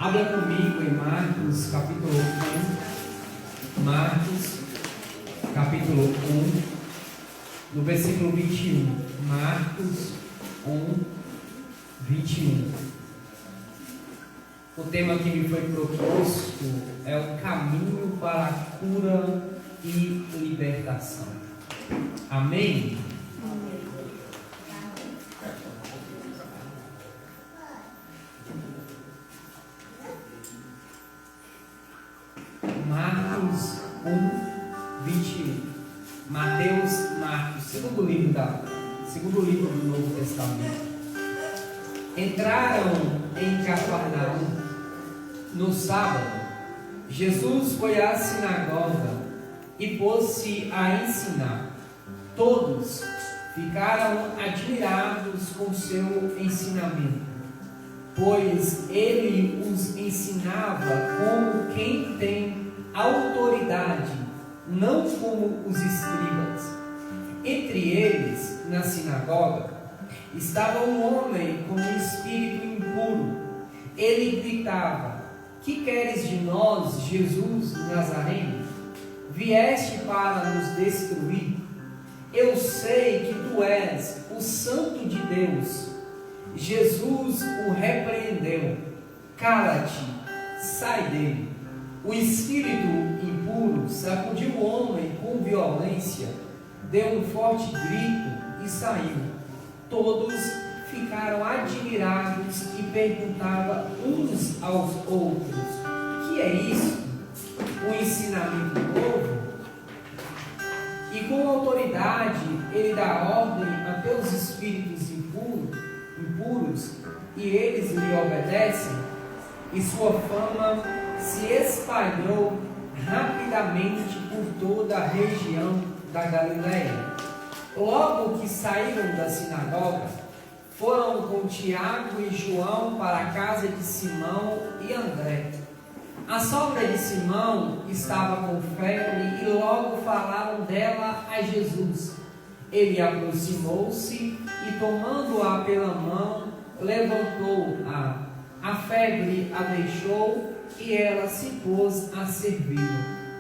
Abra comigo em Marcos capítulo 1. Marcos capítulo 1, no versículo 21. Marcos 1, 21. O tema que me foi proposto é o caminho para a cura e libertação. Amém? Marcos 1, 21. Marcos, segundo livro do Novo Testamento. Entraram em Cafarnaum no sábado. Jesus foi à sinagoga e pôs-se a ensinar. Todos ficaram admirados com seu ensinamento, pois ele os ensinava como quem tem autoridade, não como os escribas. Entre eles, na sinagoga, estava um homem com um espírito impuro. Ele gritava: "Que queres de nós, Jesus Nazareno? Vieste para nos destruir? Eu sei que tu és o Santo de Deus." Jesus o repreendeu: "Cala-te, sai dele." O espírito impuro sacudiu o homem com violência, deu um forte grito e saiu. Todos ficaram admirados e perguntavam uns aos outros: "Que é isso? Um ensinamento novo?" E com autoridade ele dá ordem a teus espíritos impuros, e eles lhe obedecem. E sua fama se espalhou rapidamente por toda a região da Galileia. Logo que saíram da sinagoga, foram com Tiago e João para a casa de Simão e André. A sogra de Simão estava com febre e logo falaram dela a Jesus. Ele aproximou-se e, tomando-a pela mão, levantou-a. A febre a deixou e ela se pôs a servir.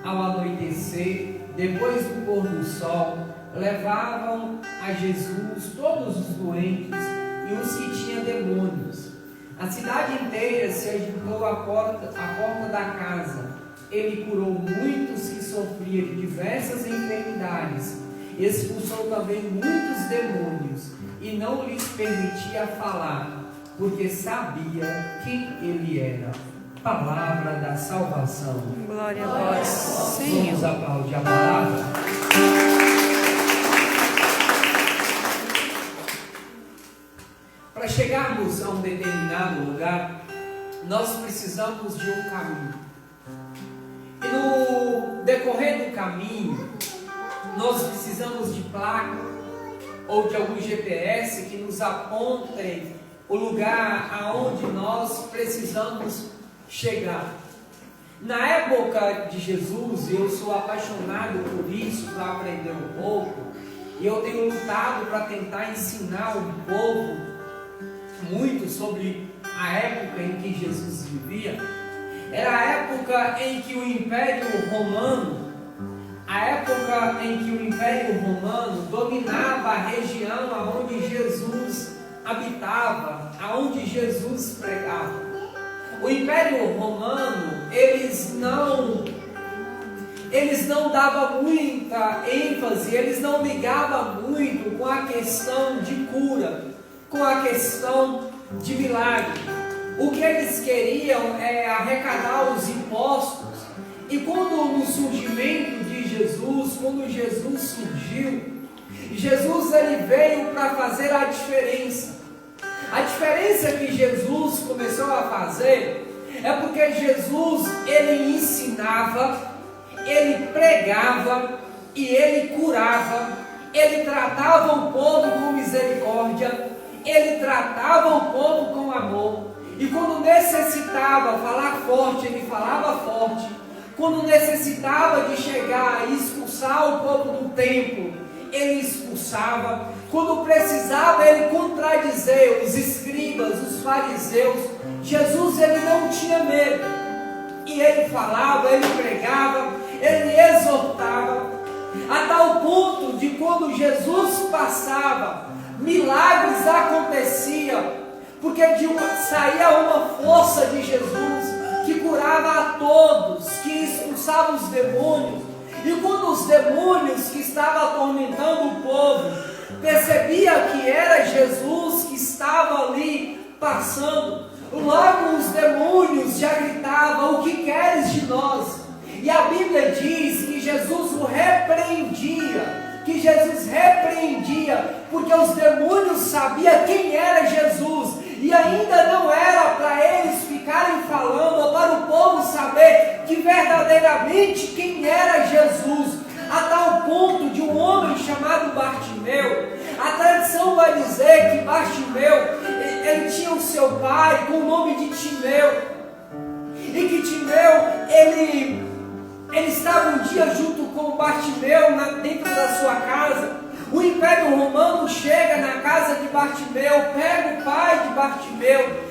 Ao anoitecer, depois do pôr do sol, levavam a Jesus todos os doentes e os que tinham demônios. A cidade inteira se agitou à porta da casa. Ele curou muitos que sofriam de diversas enfermidades, expulsou também muitos demônios e não lhes permitia falar, porque sabia quem ele era. Palavra da salvação. Glória a vós, Senhor. Vamos aplaudir a palavra. Para chegarmos a um determinado lugar, nós precisamos de um caminho. E no decorrer do caminho, nós precisamos de placa ou de algum GPS que nos apontem o lugar aonde nós precisamos chegar. Na época de Jesus, eu sou apaixonado por isso, para aprender um pouco, e eu tenho lutado para tentar ensinar um pouco muito sobre a época em que Jesus vivia. Era a época em que o Império Romano dominava a região aonde Jesus habitava, aonde Jesus pregava. O Império Romano, eles não davam muita ênfase, eles não ligavam muito com a questão de cura, com a questão de milagre. O que eles queriam é arrecadar os impostos. E quando no surgimento de Jesus, quando Jesus surgiu, Jesus ele veio para fazer a diferença. A diferença que Jesus começou a fazer é porque Jesus ele ensinava, ele pregava e ele curava, ele tratava o povo com misericórdia, ele tratava o povo com amor. E quando necessitava falar forte, ele falava forte. Quando necessitava de chegar e expulsar o povo do templo, ele expulsava. Quando precisava ele contradizer os escribas, os fariseus, Jesus, ele não tinha medo. E ele falava, ele pregava, ele exortava, a tal ponto de quando Jesus passava, milagres aconteciam, porque saía uma força de Jesus que curava a todos, que expulsava os demônios. E quando os demônios que estavam atormentando o povo percebia que era Jesus que estava ali passando, logo os demônios já gritavam: o que queres de nós? E a Bíblia diz que Jesus o repreendia, porque os demônios sabiam quem era Jesus, e ainda não era para eles ficarem falando, ou para o povo saber que verdadeiramente quem era Jesus, a tal ponto de um homem chamado Bartimeu. A tradição vai dizer que Bartimeu, ele tinha o seu pai com o nome de Timeu, e que Timeu, ele estava um dia junto com Bartimeu dentro da sua casa. O Império Romano chega na casa de Bartimeu, pega o pai de Bartimeu,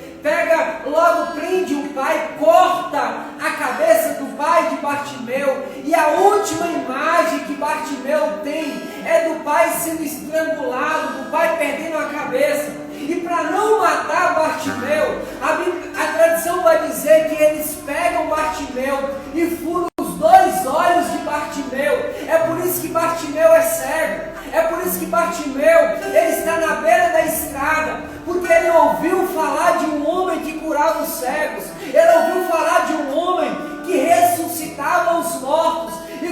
prende o pai, corta a cabeça do pai de Bartimeu, e a última imagem que Bartimeu tem é do pai sendo estrangulado, do pai perdendo a cabeça. E para não matar Bartimeu, a tradição vai dizer que eles pegam Bartimeu e furam os dois olhos de Bartimeu. É por isso que Bartimeu é cego. É por isso que Bartimeu, ele está na beira da estrada, porque ele ouviu falar de um homem que curava os cegos, ele ouviu falar de um homem que ressuscitava os mortos. E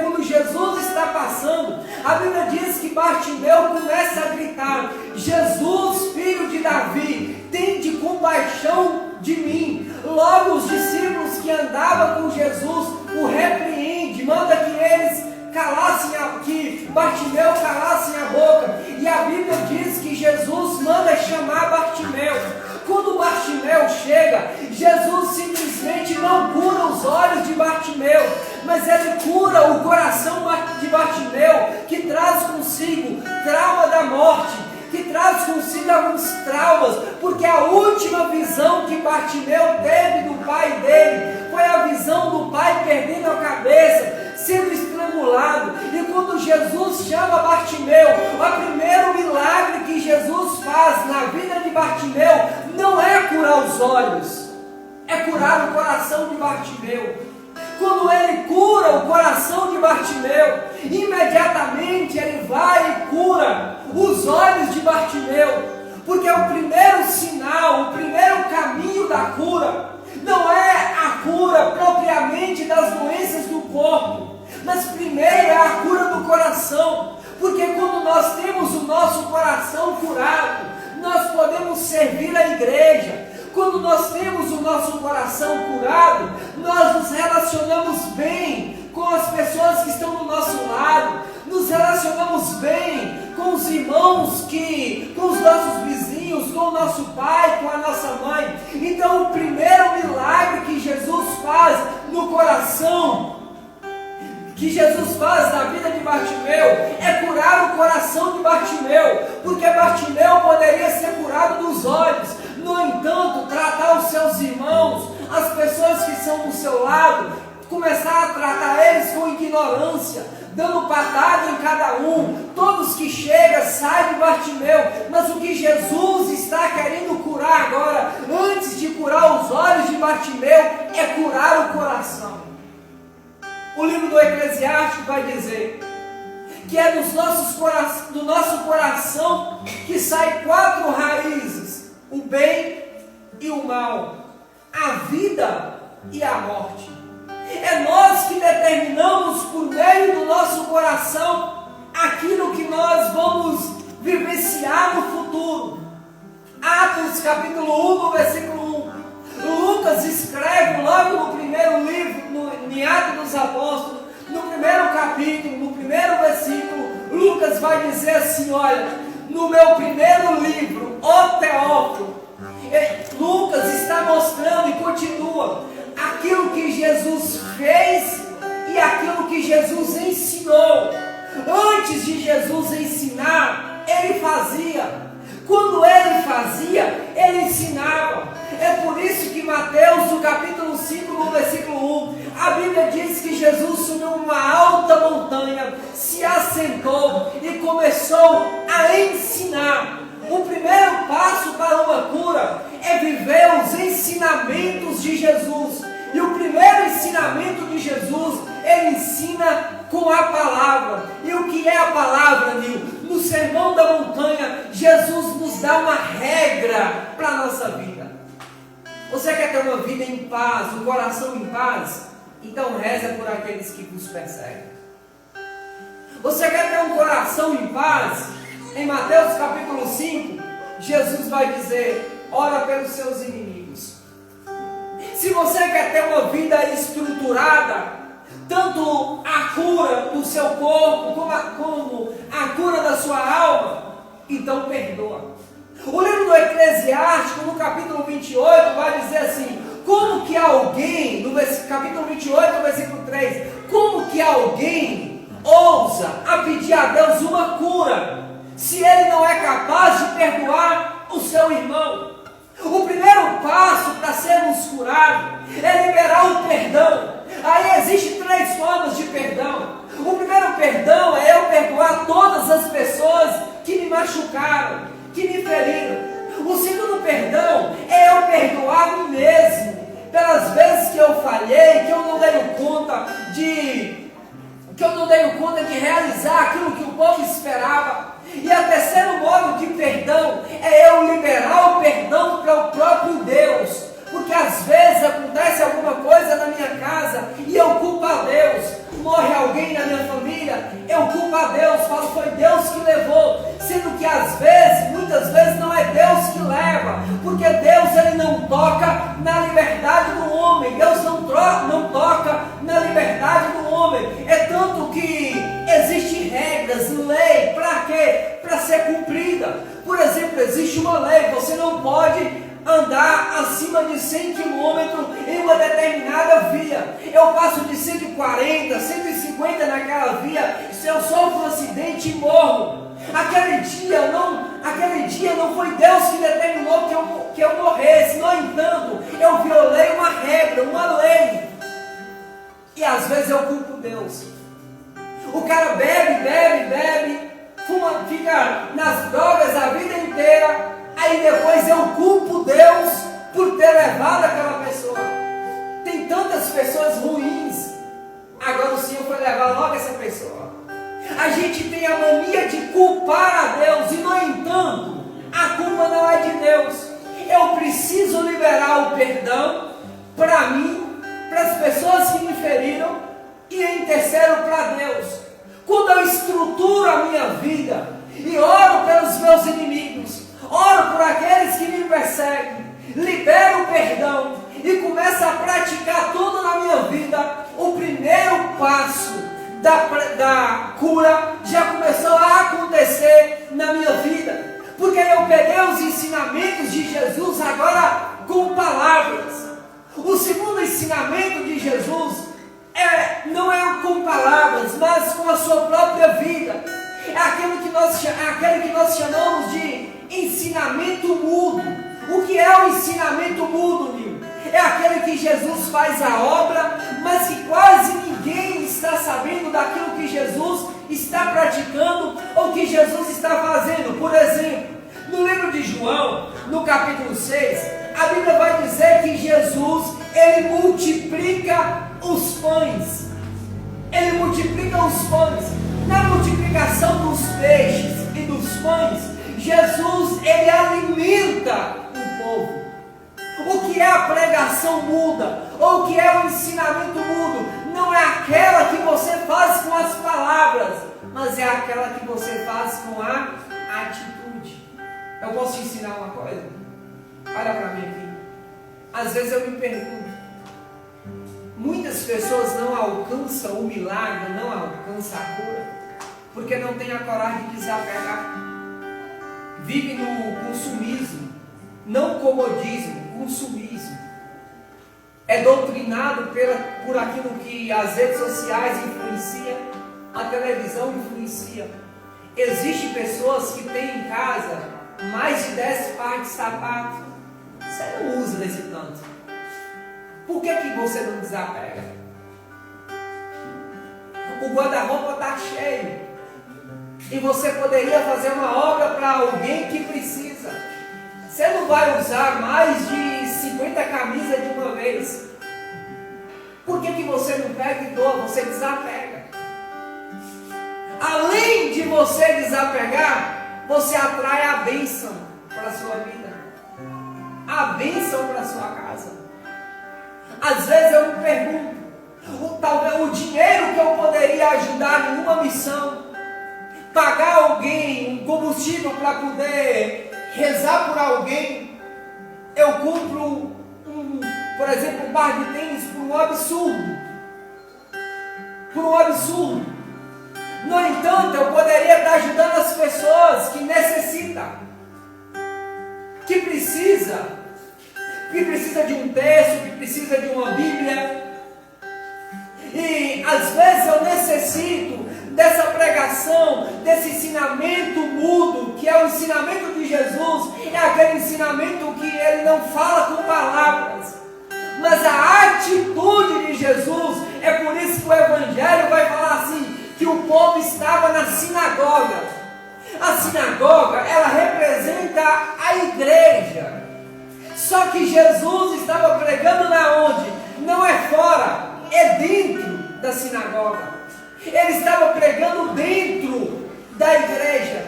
quando Jesus está passando, a Bíblia diz que Bartimeu começa a gritar: Jesus, filho de Davi, tende compaixão de mim. Logo os discípulos que andavam com Jesus o repreendem, manda que Bartimeu calasse a boca. E a Bíblia diz que Jesus manda chamar Bartimeu. Quando Bartimeu chega, Jesus simplesmente não cura os olhos de Bartimeu, mas ele cura o coração de Bartimeu, que traz consigo trauma da morte, que traz consigo alguns traumas, porque a última visão que Bartimeu teve do pai dele foi a visão do pai perdendo a cabeça, sendo estrangulado. E quando Jesus chama Bartimeu, o primeiro milagre que Jesus faz na vida de Bartimeu não é curar os olhos, é curar o coração de Bartimeu. Quando ele cura o coração de Bartimeu, imediatamente ele vai e cura os olhos de Bartimeu, porque o primeiro sinal, o primeiro caminho da cura, não é a cura propriamente das doenças do corpo, mas primeiro é a cura do coração, porque quando nós temos o nosso coração curado, nós podemos servir a igreja. Quando nós temos o nosso coração curado, nós nos relacionamos bem com as pessoas que estão do nosso lado, nos relacionamos bem com os irmãos, com os nossos vizinhos, com o nosso pai, com a nossa mãe. Então o primeiro milagre que Jesus faz no coração, que Jesus faz na vida de Bartimeu, é curar o coração de Bartimeu, porque Bartimeu poderia ser curado dos olhos. No entanto, tratar os seus irmãos, as pessoas que estão do seu lado, começar a tratar eles com ignorância, dando patada em cada um. Todos que chegam saem de Bartimeu, mas o que Jesus está querendo curar agora, antes de curar os olhos de Bartimeu, é curar o coração. O livro do Eclesiastes vai dizer que é do nosso coração que saem 4 raízes: o bem e o mal, a vida e a morte. É nós que determinamos por meio do nosso coração aquilo que nós vamos vivenciar no futuro. Atos capítulo 1, no versículo 1. Lucas escreve logo no primeiro livro, em Atos dos Apóstolos, no primeiro capítulo, no primeiro versículo, Lucas vai dizer assim: olha, no meu primeiro livro, ó Teófilo, Lucas está mostrando e continua aquilo que Jesus fez e aquilo que Jesus ensinou. Antes de Jesus ensinar, ele fazia. Quando ele fazia, ele ensinava. Bíblia diz que Jesus subiu uma alta montanha, se assentou e começou a ensinar. O primeiro passo para uma cura é viver os ensinamentos de Jesus. E o primeiro ensinamento de Jesus, ele ensina com a palavra. E o que é a palavra, Nil? No Sermão da Montanha, Jesus nos dá uma regra para a nossa vida. Você quer ter uma vida em paz, um coração em paz? Então reza por aqueles que vos perseguem. Você quer ter um coração em paz? Em Mateus capítulo 5, Jesus vai dizer: ora pelos seus inimigos. Se você quer ter uma vida estruturada, tanto a cura do seu corpo, como a cura da sua alma, então perdoa. O livro do Eclesiástico, no capítulo 28, vai dizer assim: como que alguém, no capítulo 28, versículo 3, como que alguém ousa a pedir a Deus uma cura, se ele não é capaz de perdoar o seu irmão? O primeiro passo para sermos curados é liberar o perdão. Aí existem 3 formas de perdão. O primeiro perdão é eu perdoar todas as pessoas que me machucaram, que me feriram. O segundo perdão é eu perdoar a mim mesmo pelas vezes que eu falhei, que eu não dei conta de realizar aquilo que o povo esperava. E o terceiro modo de perdão é eu liberar o perdão para o próprio Deus. Porque às vezes acontece alguma coisa na minha casa e eu culpo a Deus. Morre alguém na minha família, eu culpo a Deus, falo foi Deus que levou. Sendo que às vezes, muitas vezes não é Deus que leva. Porque Deus, ele não toca na liberdade do homem. Deus não toca na liberdade do homem. É tanto que existem regras, lei, para quê? Para ser cumprida. Por exemplo, existe uma lei, você não pode andar acima de 100 km em uma determinada via. Eu passo de 140, 150 naquela via, se eu sofro um acidente e morro. Aquele dia não foi Deus que determinou que eu morresse. No entanto, eu violei uma regra, uma lei. E às vezes eu culpo Deus. O cara bebe, fuma, fica nas drogas a vida inteira. Aí depois eu culpo Deus por ter levado aquela pessoa. Tem tantas pessoas ruins. Agora o Senhor foi levar logo essa pessoa. A gente tem a mania de culpar a Deus. E no entanto, a culpa não é de Deus. Eu preciso liberar o perdão para mim, para as pessoas que me feriram. E em terceiro, para Deus. Quando eu estruturo a minha vida e oro pelos meus inimigos, oro por aqueles que me perseguem, libero o perdão e começo a praticar tudo na minha vida, o primeiro passo da cura já começou a acontecer na minha vida. Porque eu peguei os ensinamentos de Jesus agora com palavras. O segundo ensinamento de Jesus não é com palavras, mas com a sua própria vida. É aquele que nós chamamos de ensinamento mudo. O que é o ensinamento mudo, Nil? É aquele que Jesus faz a obra, mas que quase ninguém está sabendo daquilo que Jesus está praticando ou que Jesus está fazendo. Por exemplo, no livro de João, no capítulo 6, a Bíblia vai dizer que Jesus, ele multiplica os pães. Ele multiplica os pães. Na multiplicação dos peixes e dos pães, Jesus, ele alimenta o povo. O que é a pregação muda, ou o que é o ensinamento mudo, não é aquela que você faz com as palavras, mas é aquela que você faz com a atitude. Eu posso te ensinar uma coisa? Olha para mim aqui. Às vezes eu me pergunto, muitas pessoas não alcançam o milagre, não alcançam a cura, porque não tem a coragem de desapegar. Vive no consumismo, não comodismo, consumismo. É doutrinado por aquilo que as redes sociais influenciam, a televisão influencia. Existem pessoas que têm em casa mais de 10 pares de sapato. Você não usa desse tanto. Por que você não desapega? o guarda-roupa está cheio. E você poderia fazer uma obra para alguém que precisa. Você não vai usar mais de 50 camisas de uma vez. Por que você não pega e doa? Você desapega. Além de você desapegar, você atrai a bênção para a sua vida. A bênção para a sua casa. Às vezes eu me pergunto, talvez o dinheiro que eu poderia ajudar em uma missão, pagar alguém um combustível para poder rezar por alguém, eu compro por exemplo, um par de tênis por um absurdo. Por um absurdo. No entanto, eu poderia estar ajudando as pessoas que necessitam, que precisa de um texto, que precisa de uma Bíblia. E às vezes eu necessito dessa pregação, desse ensinamento mudo, que é o ensinamento de Jesus, é aquele ensinamento que ele não fala com palavras, mas a atitude de Jesus. É por isso que o Evangelho vai falar assim, que o povo estava na sinagoga. A sinagoga, ela representa a igreja. Só que Jesus estava pregando na onde? Não é fora, é dentro da sinagoga. Ele estava pregando dentro da igreja.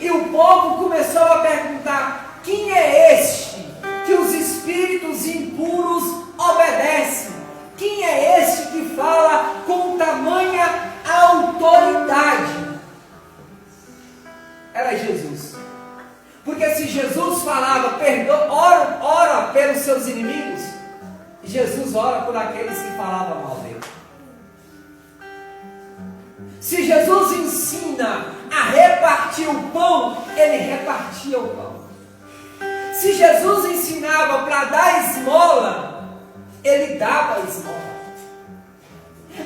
E o povo começou a perguntar: quem é este que os espíritos impuros obedecem? Quem é este que fala com tamanha autoridade? Era Jesus. Porque se Jesus falava, ora pelos seus inimigos, Jesus ora por aqueles que falavam mal dele. Se Jesus ensina a repartir o pão, ele repartia o pão. Se Jesus ensinava para dar esmola, ele dava esmola.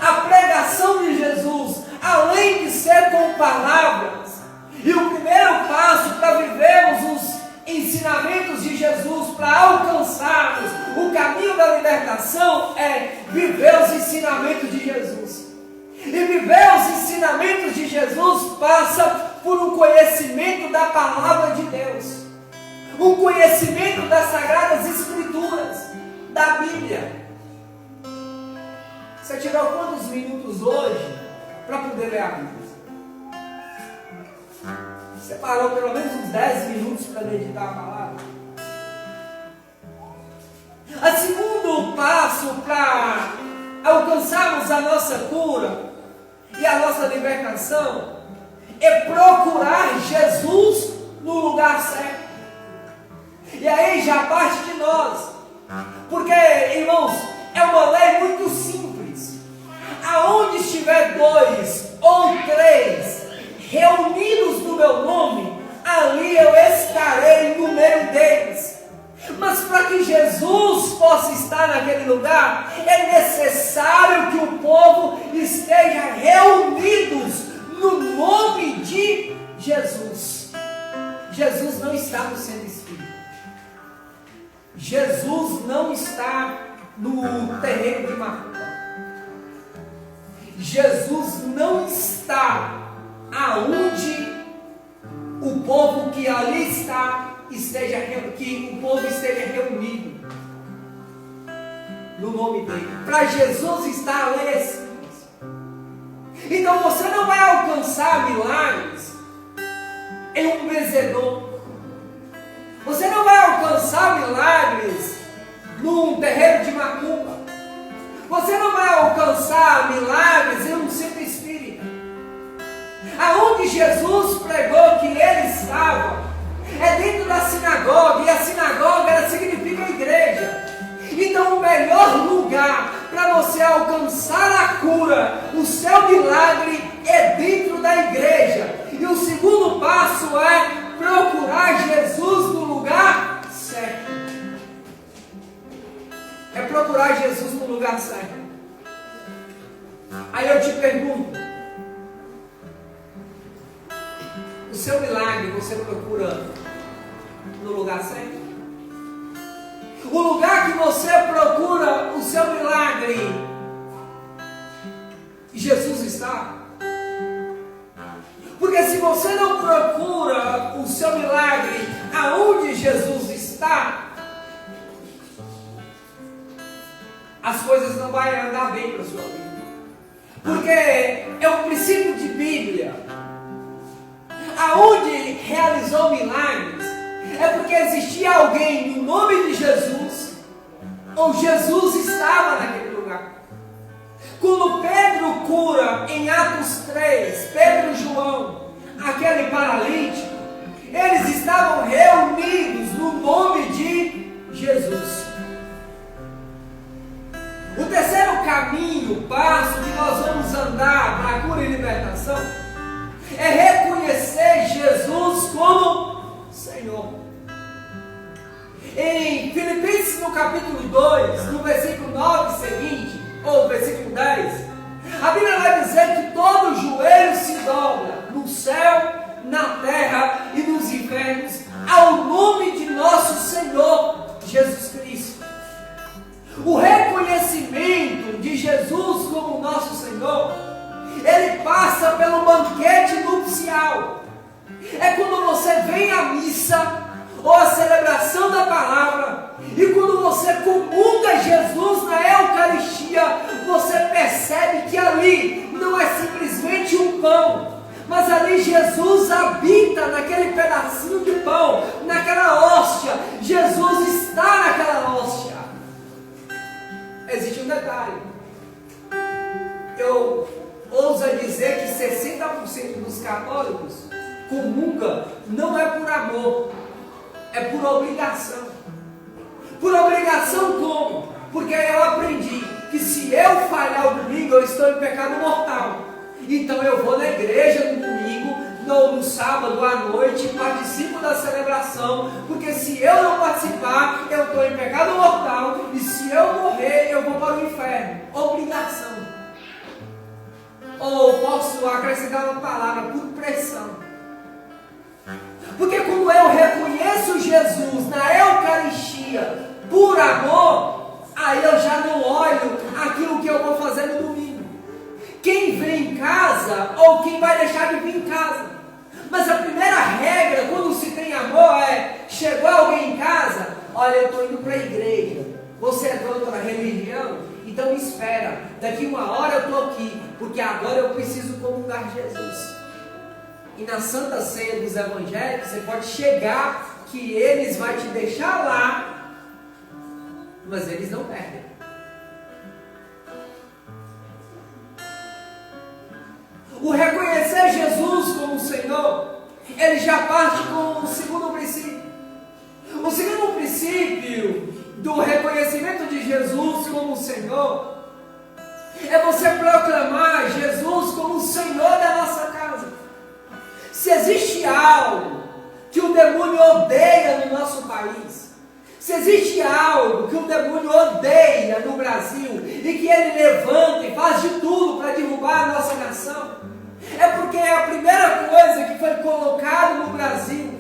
A pregação de Jesus, além de ser com palavras, e o primeiro passo para vivermos os ensinamentos de Jesus, para alcançarmos o caminho da libertação, é viver os ensinamentos de Jesus. E viver os ensinamentos de Jesus passa por um conhecimento da palavra de Deus, um conhecimento das Sagradas Escrituras, da Bíblia. Você tirou quantos minutos hoje para poder ler a Bíblia? Você parou pelo menos uns 10 minutos para meditar a palavra? O segundo passo para alcançarmos a nossa cura e a nossa libertação é procurar Jesus no lugar certo. E aí já parte de nós, porque, irmãos, é uma lei muito simples. Aonde estiver 2 ou 3 reunidos no meu nome, ali eu estarei no meio deles. Mas para que Jesus possa estar naquele lugar, é necessário que o povo esteja reunidos no nome de Jesus. Jesus não está no centro espírita. Jesus não está no terreiro de Macumba. Jesus não está aonde o povo que ali está que o povo esteja reunido no nome dele. Para Jesus estar ali é simples. Então você não vai alcançar milagres em um benzedor. Você não vai alcançar milagres num terreiro de macumba. Você não vai alcançar milagres em um centro espírita. Aonde Jesus pregou que ele estava é dentro da sinagoga, e a sinagoga ela significa igreja. Então o melhor lugar para você alcançar a cura, o seu milagre, é dentro da igreja. E o segundo passo é procurar Jesus no lugar certo. É procurar Jesus no lugar certo. Aí eu te pergunto, o seu milagre você procura no lugar certo? O lugar que você procura o seu milagre Jesus está. Porque se você não procura o seu milagre aonde Jesus está, as coisas não vão andar bem para a sua vida. Porque é um princípio de Bíblia. Aonde realizou milagres é porque existia alguém no nome de Jesus, ou Jesus estava naquele lugar. Quando Pedro cura em Atos 3, Pedro e João, aquele paralítico, eles estavam reunidos no nome de Jesus. O terceiro caminho, passo que nós vamos andar para a cura e libertação, é reconhecer Jesus como Senhor. Em Filipenses no capítulo 2, no versículo 9 seguinte, ou versículo 10, a Bíblia vai dizer que todo joelho se dobra no céu, na terra e nos infernos, ao nome de nosso Senhor Jesus Cristo. O reconhecimento de Jesus como nosso Senhor, ele passa pelo banquete nupcial. É quando você vem à missa, ou a celebração da palavra, e quando você comunga Jesus na Eucaristia, você percebe que ali não é simplesmente um pão, mas ali Jesus habita naquele pedacinho de pão, naquela hóstia. Jesus está naquela hóstia. Existe um detalhe. Eu ouso dizer que 60% dos católicos comunga não é por amor, é por obrigação. Por obrigação como? Porque eu aprendi que se eu falhar o domingo, eu estou em pecado mortal. Então eu vou na igreja no domingo, ou no sábado à noite, participo da celebração, porque se eu não participar, eu estou em pecado mortal, e se eu morrer, eu vou para o inferno. Obrigação. Ou posso acrescentar uma palavra, por pressão. Porque quando eu reconheço Jesus na Eucaristia por amor, aí eu já não olho aquilo que eu vou fazer no domingo. Quem vem em casa ou quem vai deixar de vir em casa. Mas a primeira regra quando se tem amor é: chegou alguém em casa, olha, eu estou indo para a igreja. Você é dono da religião? Então me espera, daqui uma hora eu estou aqui, porque agora eu preciso comungar Jesus. E na Santa Ceia dos Evangelhos, você pode chegar que eles vão te deixar lá, mas eles não perdem. O reconhecer Jesus como Senhor, ele já parte com o segundo princípio. O segundo princípio do reconhecimento de Jesus como Senhor é você proclamar Jesus como o Senhor da nossa casa. Se existe algo que o demônio odeia no nosso país, se existe algo que o demônio odeia no Brasil e que ele levanta e faz de tudo para derrubar a nossa nação, é porque é a primeira coisa que foi colocada no Brasil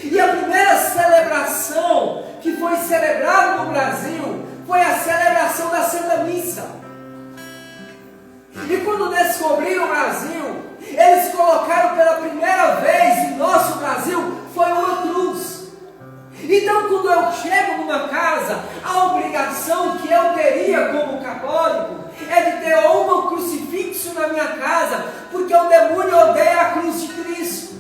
e a primeira celebração que foi celebrada no Brasil foi a celebração da Santa Missa. E quando descobriram o Brasil, eles colocaram pela primeira vez no nosso Brasil foi uma cruz. Então quando eu chego numa casa, a obrigação que eu teria como católico é de ter um crucifixo na minha casa, porque o demônio odeia a cruz de Cristo.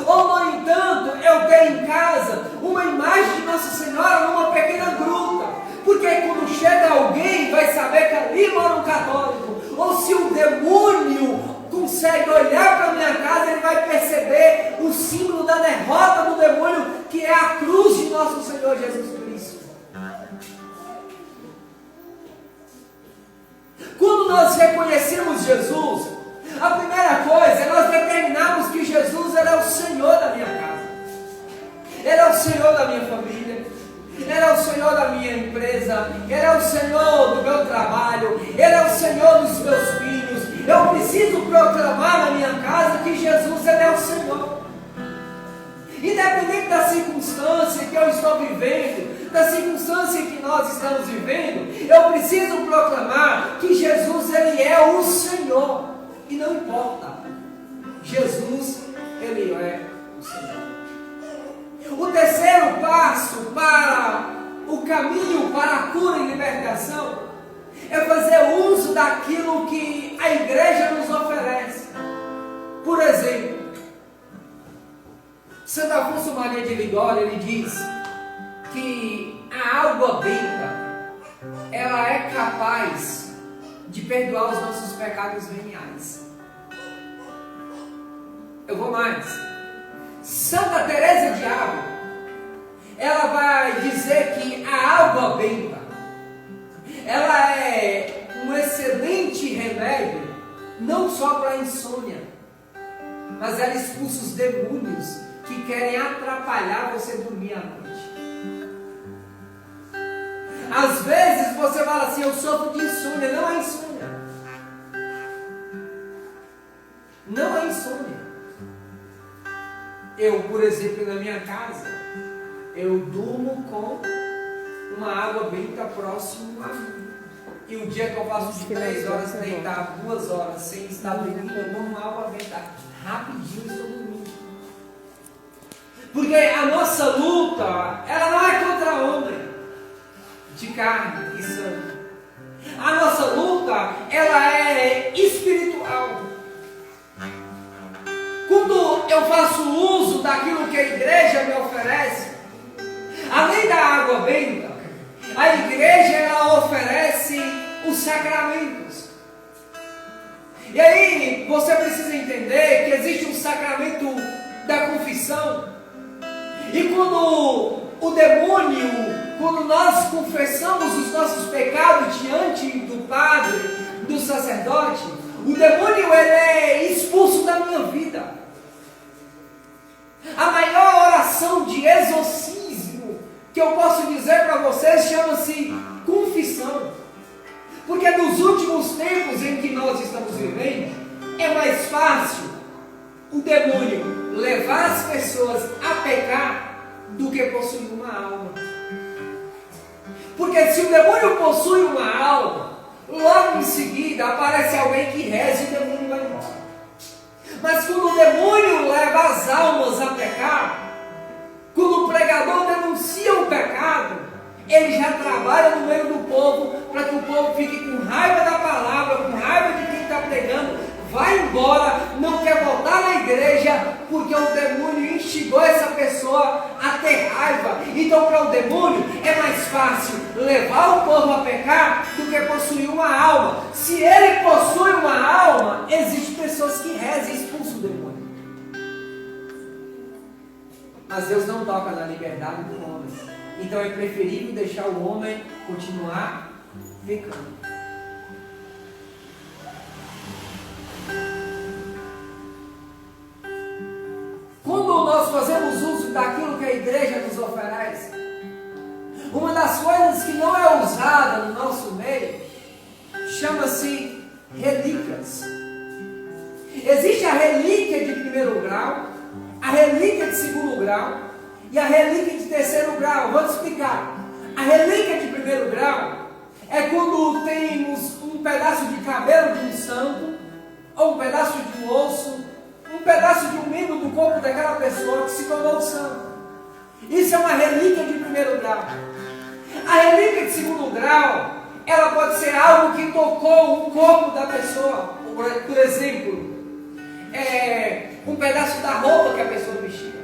Ou no entanto, eu tenho em casa uma imagem de Nossa Senhora numa pequena gruta, porque quando chega alguém vai saber que ali mora um católico. Ou se o demônio consegue olhar para a minha casa, ele vai perceber o símbolo da derrota do demônio, que é a cruz de nosso Senhor Jesus Cristo. Quando nós reconhecemos Jesus, a primeira coisa é nós determinarmos que Jesus era o Senhor da minha casa, Ele é o Senhor da minha família, Ele é o Senhor da minha empresa, Ele é o Senhor do meu trabalho, Ele é o Senhor dos meus filhos. Eu preciso proclamar na minha casa que Jesus Ele é o Senhor. Independente da circunstância que eu estou vivendo, da circunstância que nós estamos vivendo, eu preciso proclamar que Jesus, Ele é o Senhor. E não importa. Jesus, Ele é o Senhor. O terceiro passo para o caminho para a cura e libertação é fazer uso daquilo que a igreja nos oferece. Por exemplo, Santo Afonso Maria de Ligório, ele diz que a água benta, ela é capaz de perdoar os nossos pecados veniais. Eu vou mais. Santa Teresa de Ávila, ela vai dizer que a água benta, ela é um excelente remédio, não só para a insônia, mas ela expulsa os demônios que querem atrapalhar você dormir à noite. Às vezes você fala assim, eu sofro de insônia. Não é insônia. Não é insônia. Eu, por exemplo, na minha casa, eu durmo com uma água benta próximo a mim. E o dia que eu faço de 3 horas deitar, 2 horas sem estar dormindo, eu durmo uma água benta. Rapidinho estou dormindo. Porque a nossa luta, ela não é contra homem, de carne e sangue. A nossa luta, ela é espiritual. Quando eu faço uso daquilo que a igreja me oferece, além da água benta, a igreja ela oferece os sacramentos. E aí você precisa entender que existe um sacramento da confissão. E quando o demônio, quando nós confessamos os nossos pecados diante do padre, do sacerdote, o demônio ele é expulso da minha vida. A maior oração de exorcismo que eu posso dizer para vocês chama-se confissão. Porque nos últimos tempos em que nós estamos vivendo, é mais fácil o demônio levar as pessoas a pecar do que possuir uma alma. Porque se o demônio possui uma alma, logo em seguida aparece alguém que reza e o demônio vai embora. Mas quando o demônio leva as almas a pecar, quando o pregador denuncia o pecado, ele já trabalha no meio do povo para que o povo fique com raiva da palavra, com raiva de quem está pregando, vai embora, não quer voltar na igreja, porque o demônio instigou essa pessoa a ter raiva. Então para o demônio é mais fácil levar o povo a pecar do que possuir uma alma. Se ele possui uma alma, existem pessoas que rezam e expulsam o demônio. Mas Deus não toca na liberdade do homem. Então é preferível deixar o homem continuar pecando. Quando nós fazemos uso daquilo que a igreja nos oferece, uma das coisas que não é usada no nosso meio chama-se relíquias. Existe a relíquia de primeiro grau, a relíquia de segundo grau e a relíquia de terceiro grau. Vou te explicar. A relíquia de primeiro grau é quando temos um pedaço de cabelo de um santo, ou um pedaço de um osso, um pedaço de um membro do corpo daquela pessoa que se tornou santo. Isso é uma relíquia de primeiro grau. A relíquia de segundo grau, ela pode ser algo que tocou o corpo da pessoa. Por exemplo, um pedaço da roupa que a pessoa vestia.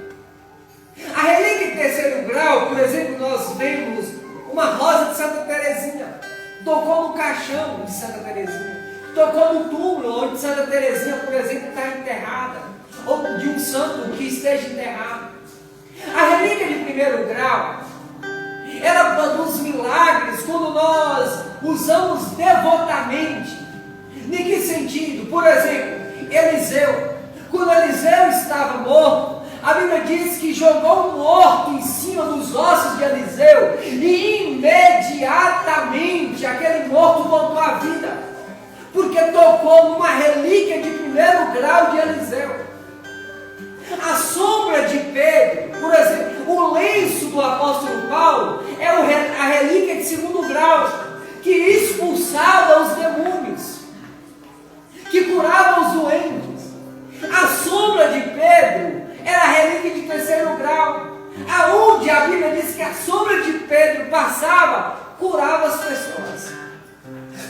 A relíquia de terceiro grau, por exemplo, nós vemos uma rosa de Santa Teresinha, tocou no caixão de Santa Teresinha, tocou no túmulo onde Santa Teresinha, por exemplo, está enterrada, ou de um santo que esteja enterrado. A relíquia de primeiro grau, ela produz milagres quando nós usamos devotamente. Em que sentido? Por exemplo, Eliseu, quando Eliseu estava morto, a Bíblia diz que jogou um morto em cima dos ossos de Eliseu e imediatamente aquele morto voltou à vida, porque tocou numa relíquia de primeiro grau de Eliseu. A sombra de Pedro, por exemplo, o lenço do apóstolo Paulo é o passava, curava as pessoas.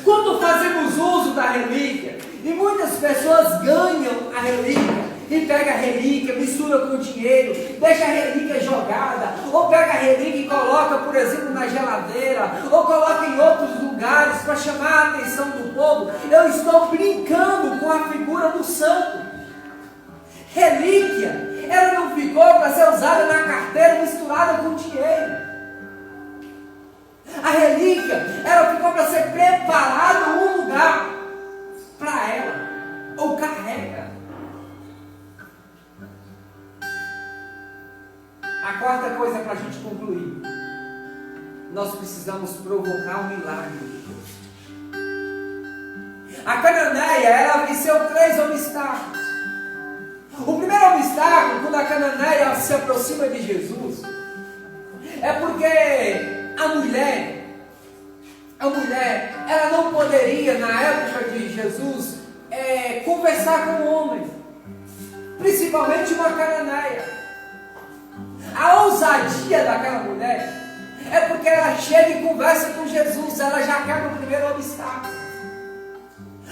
Quando fazemos uso da relíquia, e muitas pessoas ganham a relíquia, e pega a relíquia, mistura com dinheiro, deixa a relíquia jogada, ou pega a relíquia e coloca, por exemplo, na geladeira, ou coloca em outros lugares para chamar a atenção do povo. Eu estou brincando com a figura do santo. Relíquia, ela não ficou para ser usada na carteira misturada com dinheiro. A relíquia, ela ficou para ser preparada um lugar para ela, ou carrega. A quarta coisa para a gente concluir: nós precisamos provocar um milagre de Deus. A cananeia, ela venceu 3 obstáculos. O primeiro obstáculo, quando a cananeia se aproxima de Jesus, é porque a mulher, ela não poderia, na época de Jesus, conversar com o homem, principalmente uma cananeia. A ousadia daquela mulher é porque ela chega e conversa com Jesus, ela já quebra o primeiro obstáculo.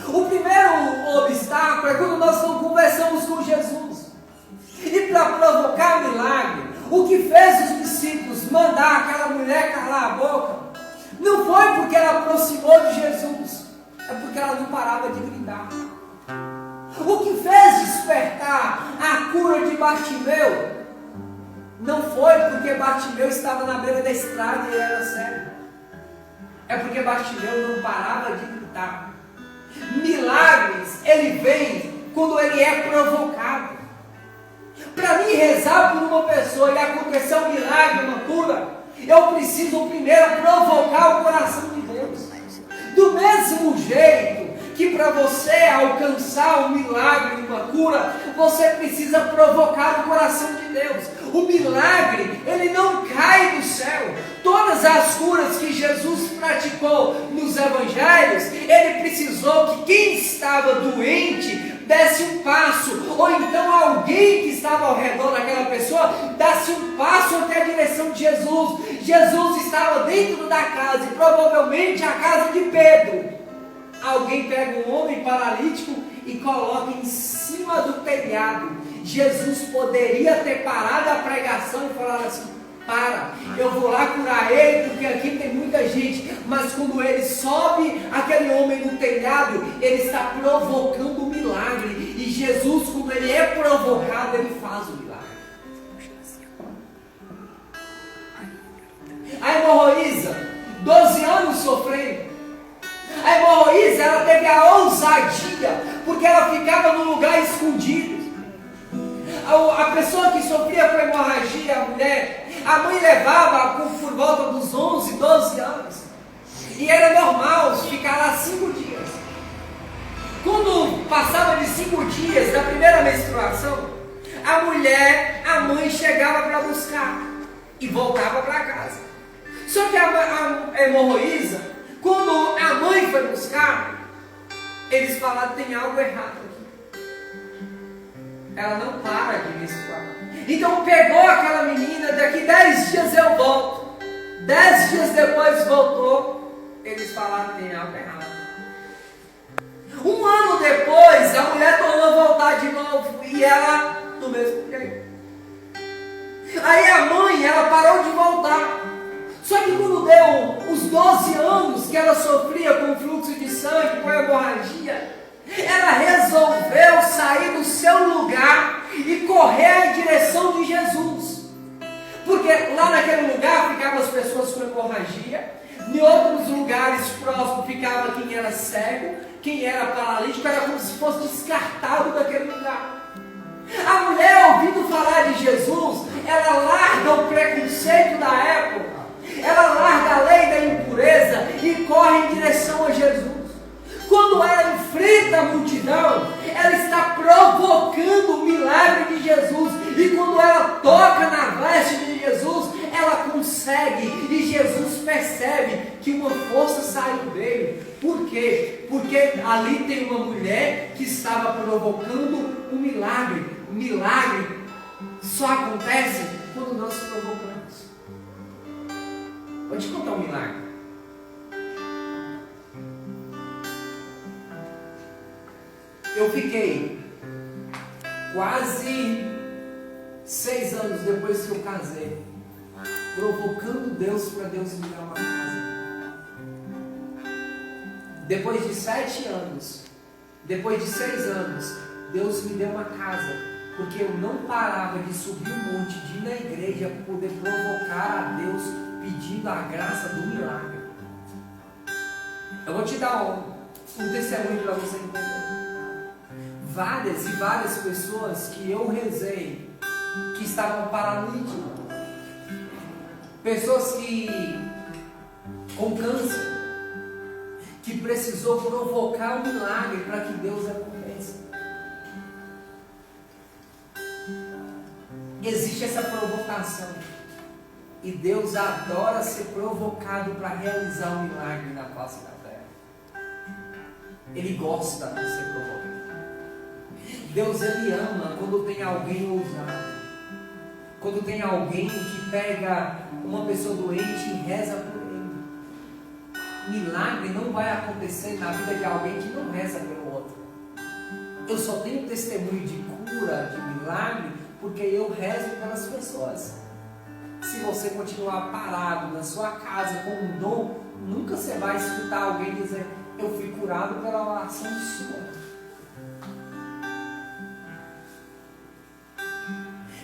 O primeiro obstáculo é quando nós não conversamos com Jesus. E para provocar milagre, o que fez os discípulos mandar aquela mulher calar a boca, não foi porque ela aproximou de Jesus, é porque ela não parava de gritar. O que fez despertar a cura de Bartimeu, não foi porque Bartimeu estava na beira da estrada e era cego, é porque Bartimeu não parava de gritar. Milagres, ele vem quando ele é provocado. Para mim rezar por uma pessoa e acontecer um milagre, uma cura, eu preciso primeiro provocar o coração de Deus. Do mesmo jeito que para você alcançar um milagre, uma cura, você precisa provocar o coração de Deus. O milagre, ele não cai do céu. Todas as curas que Jesus praticou nos evangelhos, ele precisou que quem estava doente desse um passo, ou então alguém que estava ao redor daquela pessoa desse um passo até a direção de Jesus. Jesus estava dentro da casa, e provavelmente a casa de Pedro. Alguém pega um homem paralítico e coloca em cima do telhado. Jesus poderia ter parado a pregação e falado assim: para, eu vou lá curar ele, porque aqui tem muita gente. Mas quando ele sobe aquele homem no telhado, ele está provocando um milagre. E Jesus, quando ele é provocado, ele faz o milagre. A hemorroísa, 12 anos sofrendo. A hemorroísa, ela teve a ousadia, porque ela ficava num lugar escondido. A pessoa que sofria com hemorragia, a mulher, a mãe levava por volta dos 11, 12 anos. E era normal ficar lá 5 dias. Quando passava de 5 dias da primeira menstruação, a mãe chegava para buscar e voltava para casa. Só que a hemorroísa, quando a mãe foi buscar, eles falaram: tem algo errado aqui. Ela não para de menstruar. Então pegou aquela menina, daqui 10 dias eu volto. 10 dias depois voltou, eles falaram: tem algo errado. 1 ano depois, a mulher tornou a voltar de novo, e ela do mesmo jeito. Aí a mãe, ela parou de voltar. Só que quando deu os 12 anos que ela sofria com fluxo de sangue, com hemorragia, ela resolveu sair do seu lugar e correr em direção de Jesus. Porque lá naquele lugar ficavam as pessoas com hemorragia, em outros lugares próximos ficava quem era cego, quem era paralítico, era como se fosse descartado daquele lugar. A mulher, ouvindo falar de Jesus, ela larga o preconceito da época, ela larga a lei da impureza e corre em direção a Jesus. Quando ela enfrenta a multidão, ela está provocando o milagre de Jesus. E quando ela toca na veste de Jesus, ela consegue. E Jesus percebe que uma força saiu dele. Por quê? Porque ali tem uma mulher que estava provocando um milagre. O milagre só acontece quando nós provocamos. Vou te contar um milagre. Eu fiquei quase 6 anos depois que eu casei, provocando Deus para Deus me dar uma casa. Depois de 7 anos, depois de 6 anos, Deus me deu uma casa, porque eu não parava de subir um monte, de ir na igreja para poder provocar a Deus, pedindo a graça do milagre. Eu vou te dar um testemunho para você entender. Várias e várias pessoas que eu rezei, que estavam paralíticas, pessoas com câncer, que precisou provocar um milagre para que Deus aconteça. Existe essa provocação, e Deus adora ser provocado para realizar um milagre na face da terra. Ele gosta de ser provocado. Deus, Ele ama quando tem alguém ousado, quando tem alguém que pega uma pessoa doente e reza por ele. Milagre não vai acontecer na vida de alguém que não reza pelo outro. Eu só tenho testemunho de cura, de milagre, porque eu rezo pelas pessoas. Se você continuar parado na sua casa com um dom, nunca você vai escutar alguém dizer: eu fui curado pela oração do Senhor.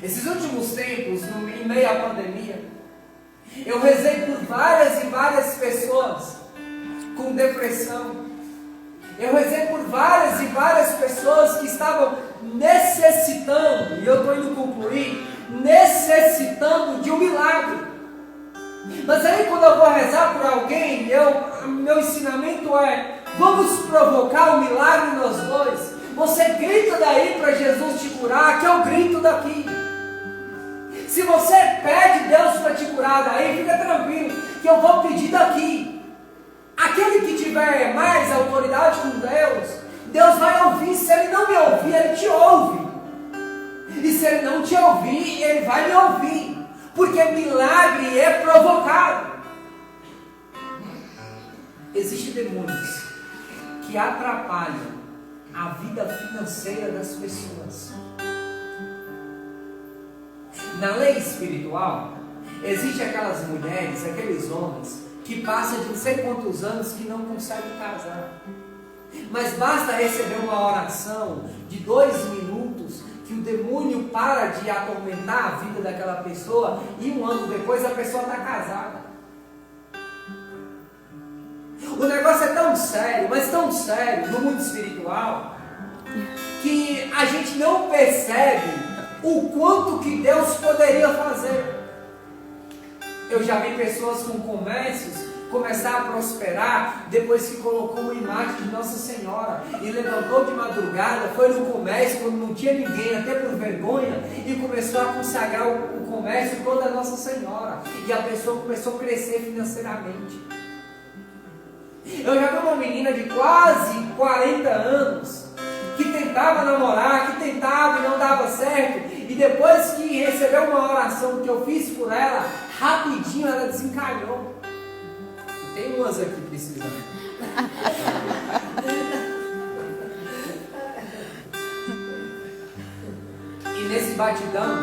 Esses últimos tempos, em meio à pandemia, eu rezei por várias e várias pessoas com depressão. Eu rezei por várias e várias pessoas que estavam necessitando, e eu estou indo concluir, necessitando de um milagre. Mas aí quando eu vou rezar por alguém, meu ensinamento é: vamos provocar um milagre nós dois. Você grita daí para Jesus te curar, que eu grito daqui. Se você pede Deus para te curar daí, fica tranquilo, que eu vou pedir daqui. Aquele que tiver mais autoridade com Deus, Deus vai ouvir. Se Ele não me ouvir, Ele te ouve. E se Ele não te ouvir, Ele vai me ouvir. Porque milagre é provocado. Existem demônios que atrapalham a vida financeira das pessoas. Na lei espiritual, existem aquelas mulheres, aqueles homens que passam de não sei quantos anos que não conseguem casar. Mas basta receber uma oração de 2 minutos que o demônio para de atormentar a vida daquela pessoa, e 1 ano depois a pessoa está casada. O negócio é tão sério, mas tão sério no mundo espiritual, que a gente não percebe o quanto que Deus poderia fazer. Eu já vi pessoas com comércios começar a prosperar depois que colocou uma imagem de Nossa Senhora e levantou de madrugada, foi no comércio quando não tinha ninguém, até por vergonha, e começou a consagrar o comércio toda a Nossa Senhora, e a pessoa começou a crescer financeiramente. Eu já vi uma menina de quase 40 anos que tentava namorar, que tentava e não dava certo, e depois que recebeu uma oração que eu fiz por ela, rapidinho ela desencalhou. Tem umas aqui precisando. E nesse batidão,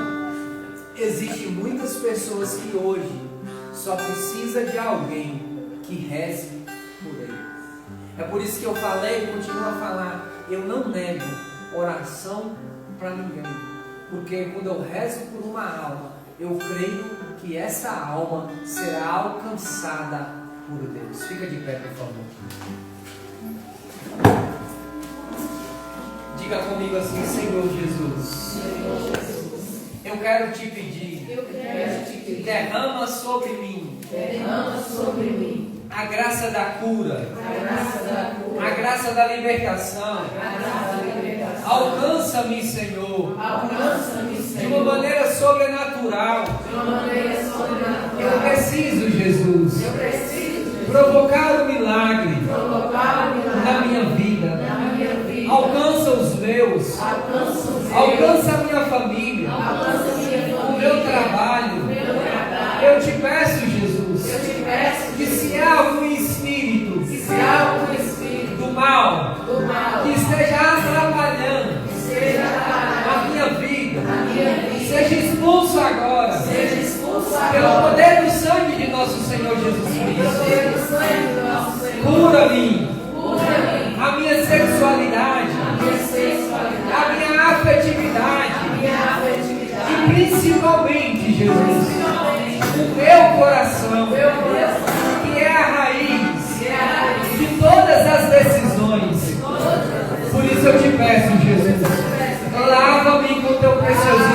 existem muitas pessoas que hoje só precisa de alguém que reze por ele. É por isso que eu falei e continuo a falar: eu não nego oração para ninguém, porque quando eu rezo por uma alma, eu creio que essa alma será alcançada por Deus. Fica de pé, por favor. Diga comigo assim: Senhor Jesus, eu quero te pedir, derrama sobre mim a graça da cura, a graça da libertação. Alcança-me, Senhor, de uma maneira sobrenatural. Eu preciso, Jesus, provocar o milagre na minha vida. Alcança os meus, alcança a minha família, o meu trabalho. Eu te peço, Jesus, expulso agora. Pelo poder do sangue de nosso Senhor Jesus Cristo. Cura-me. A minha sexualidade. A minha afetividade. E principalmente, Jesus, o meu coração, que é a raiz de todas as decisões. Por isso eu te peço, Jesus, lava-me com teu precioso